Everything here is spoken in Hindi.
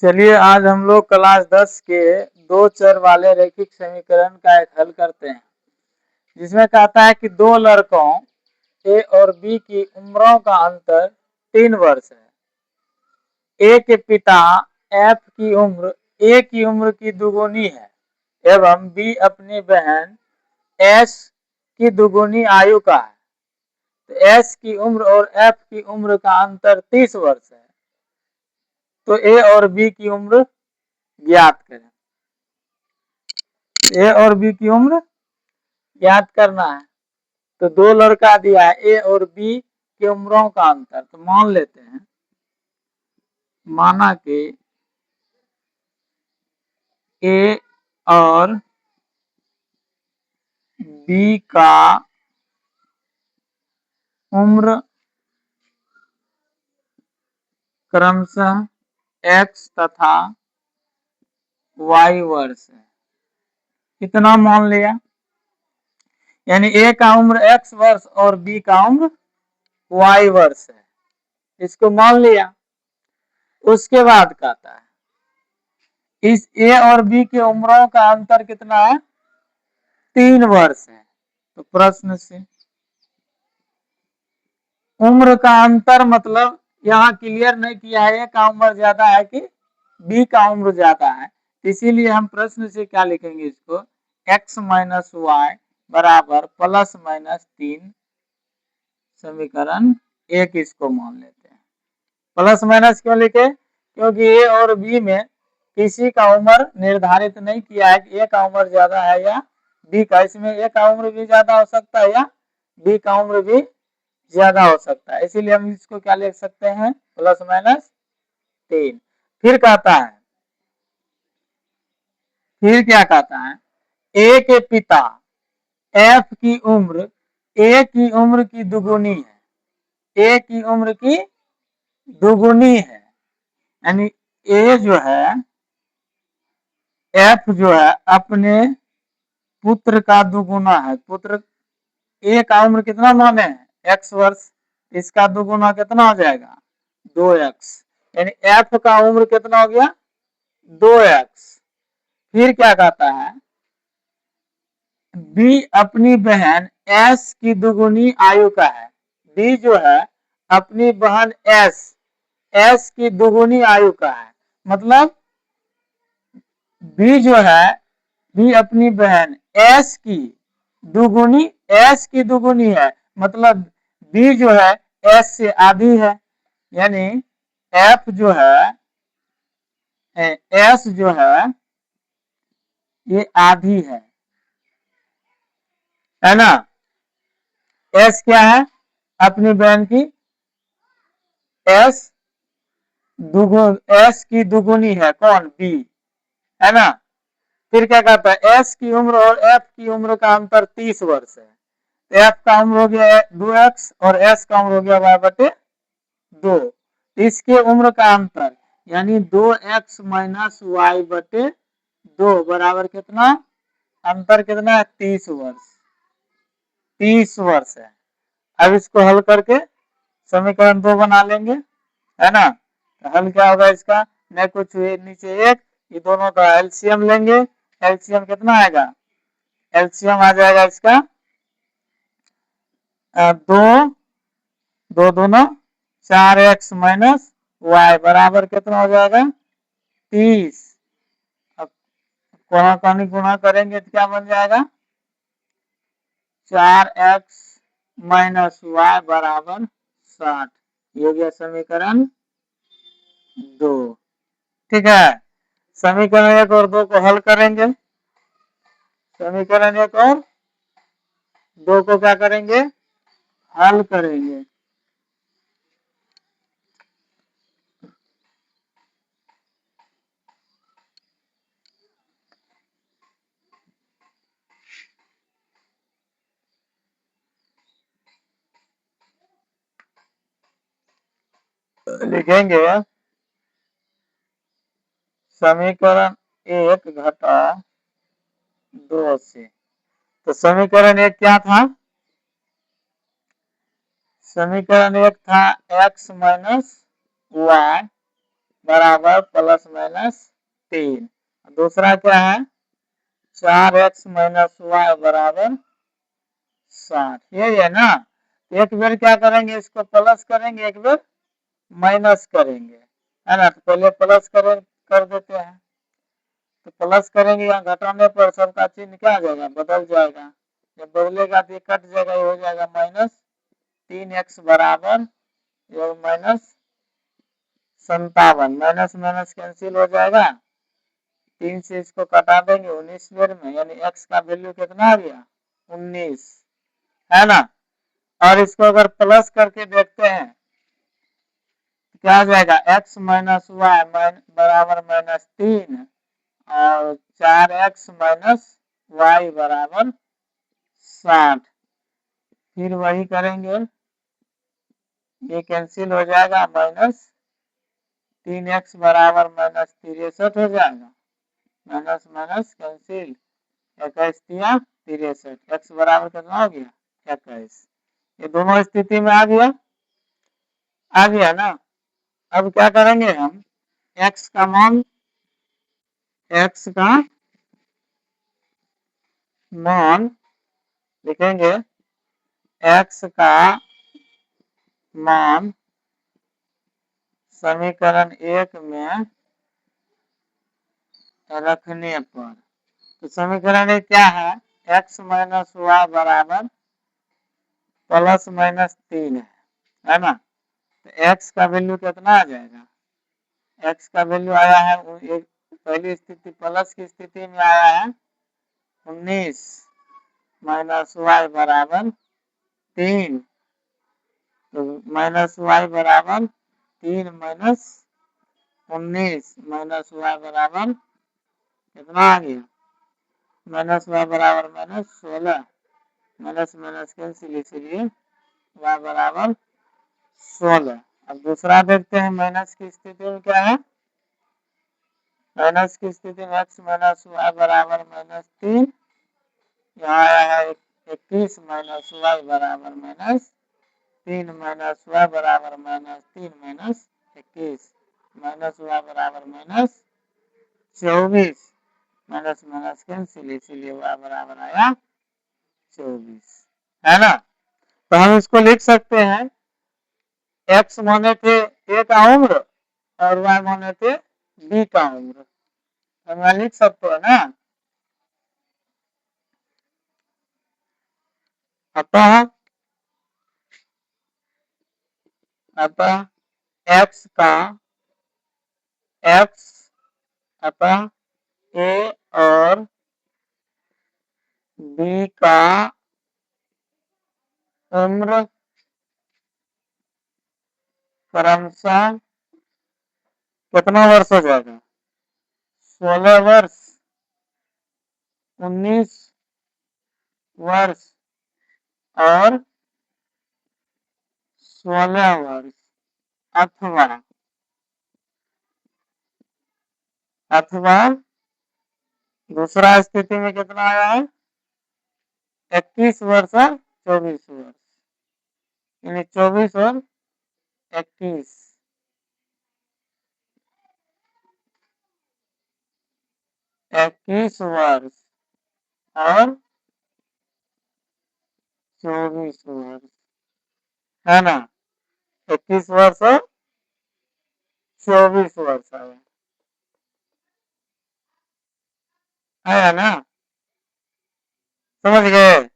चलिए आज हम लोग क्लास 10 के दो चर वाले रैखिक समीकरण का एक हल करते हैं, जिसमें कहता है कि दो लड़कों ए और बी की उम्रों का अंतर 3 वर्ष है। ए के पिता एफ की उम्र ए की उम्र की दुगुनी है एवं बी अपनी बहन एस की दुगुनी आयु का है। तो एस की उम्र और एफ की उम्र का अंतर 30 वर्ष है। तो ए और बी की उम्र ज्ञात करें। ए और बी की उम्र ज्ञात करना है। तो दो लड़का दिया है, ए और बी की उम्रों का अंतर। तो मान लेते हैं, माना कि ए और बी का उम्र क्रमशः x तथा y वर्ष है। कितना मान लिया? यानी ए का उम्र x वर्ष और बी का उम्र y वर्ष है, इसको मान लिया। उसके बाद कहता है इस ए और बी की उम्रों का अंतर कितना है? 3 वर्ष है। तो प्रश्न से उम्र का अंतर मतलब यहाँ क्लियर नहीं किया है, ए का उम्र ज्यादा है कि बी का उम्र ज्यादा है। इसीलिए हम प्रश्न से क्या लिखेंगे, इसको x माइनस वाई बराबर प्लस माइनस 3 समीकरण 1 इसको मान लेते हैं। प्लस माइनस क्यों लिखे? क्योंकि ए और बी में किसी का उम्र निर्धारित नहीं किया है कि ए का उम्र ज्यादा है या बी का। इसमें ए का उम्र भी ज्यादा हो सकता है या बी का उम्र भी ज्यादा हो सकता है, इसीलिए हम इसको क्या लिख सकते हैं, प्लस माइनस 3। फिर कहता है, फिर क्या कहता है, ए के पिता एफ की उम्र ए की उम्र की दुगुनी है। ए की उम्र की दुगुनी है, यानी ए जो है, एफ जो है अपने पुत्र का दुगुना है। पुत्र ए का उम्र कितना माने हैं? x वर्ष। इसका दुगुना कितना हो जाएगा? 2x। यानी एफ का उम्र कितना हो गया? 2x। फिर क्या कहता है, बी अपनी बहन एस की दुगुनी आयु का है। बी जो है अपनी बहन एस की दुगुनी आयु का है। मतलब बी जो है, बी अपनी बहन एस की दुगुनी है। मतलब बी जो है एस से आधी है, यानी एफ जो है, एस जो है ये आधी है ना। एस क्या है? अपनी बहन की एस की दुगुनी है। कौन? बी, है ना। फिर क्या कहता है, एस की उम्र और एफ की उम्र का अंतर 30 वर्ष है। तो एफ का उम्र हो गया 2x और एस का उम्र हो गया y बटे 2। इसके उम्र का अंतर यानी 2x माइनस वाई बटे 2 बराबर कितना? अंतर कितना है? 30 वर्ष। 30 वर्ष है। अब इसको हल करके समीकरण 2 बना लेंगे, है ना। तो हल क्या होगा इसका? न कुछ नीचे 1, ये दोनों का एलसीएम लेंगे। एलसीएम कितना आएगा? एलसीएम आ जाएगा इसका 2 2 दोनों 4x माइनस वाई बराबर कितना हो जाएगा? 30। अब कोणाकानी गुणा करेंगे तो क्या बन जाएगा? 4x माइनस वाई बराबर 60। ये हो गया समीकरण 2। ठीक है। समीकरण 1 और 2 को हल करेंगे। समीकरण 1 और 2 को क्या करेंगे? हल करेंगे। लिखेंगे समीकरण 1 घटा 2 से। तो समीकरण 1 क्या था? समीकरण 1 था x माइनस वाई बराबर प्लस माइनस 3। दूसरा क्या है 4x माइनस वाई बराबर 60। यही है ना। एक बार क्या करेंगे इसको प्लस करेंगे, एक बार माइनस करेंगे, है ना। तो पहले प्लस कर देते हैं। तो प्लस करेंगे यहाँ घटाने पर सबका चिन्ह क्या आ जाएगा, बदल जाएगा। जब बदलेगा तो ये कट जाएगा, ये हो जाएगा माइनस 3x बराबर माइनस 57। माइनस माइनस कैंसिल हो जाएगा, 3 से इसको कटा देंगे 19 बार में, यानी x का वैल्यू कितना आ गया 19, है ना। और इसको अगर प्लस करके देखते हैं क्या आ जाएगा x माइनस वाई बराबर माइनस 3 और 4x माइनस वाई बराबर 60। फिर वही करेंगे, ये कैंसिल हो जाएगा, माइनस 3x बराबर माइनस 63 हो जाएगा। माइनस माइनस कैंसिल, 21 दिया 63, x बराबर कितना हो गया 21। ये दोनों स्थिति में आ गया ना। अब क्या करेंगे हम x का मान लिखेंगे, x का मान समीकरण 1 में रखने पर, तो समीकरण क्या है x माइनस वाई बराबर प्लस माइनस 3 है ना। तो x का वैल्यू कितना आ जाएगा, x का वैल्यू आया है एक पहली स्थिति प्लस की स्थिति में आया है 19 माइनस वाई बराबर 3। तो माइनस वाई बराबर 3 माइनस 19 माइनस वाई बराबर कितना आ गया, माइनस वाई बराबर माइनस 16। माइनस माइनस कैंसिल, इसीलिए वाई बराबर 16। अब दूसरा देखते हैं, माइनस की स्थिति में क्या है, माइनस की स्थिति में x माइनस वाई बराबर माइनस 3, यहाँ आया है 21 माइनस वाई बराबर माइनस 3 माइनस वाई बराबर माइनस 3 माइनस 21, माइनस वाई बराबर माइनस 24। माइनस माइनस कैंसिल, इसीलिए वाई बराबर आया 24, है ना। तो हम इसको लिख सकते हैं, x माने थे a का उम्र और y माने थे b का उम्र, हम लिख सकते हैं ना। अतः x का x अतः a और b का उम्र क्रमशः कितना वर्ष हो जाएगा, 16 वर्ष, 19 वर्ष और 16 वर्ष। अथवा दूसरा स्थिति में कितना आया है 21 वर्ष और 24 वर्ष, यानी 24 और 21, 21 वर्ष और 24 वर्ष, है ना। 21 वर्ष और 24 वर्ष आया ना, समझ गए।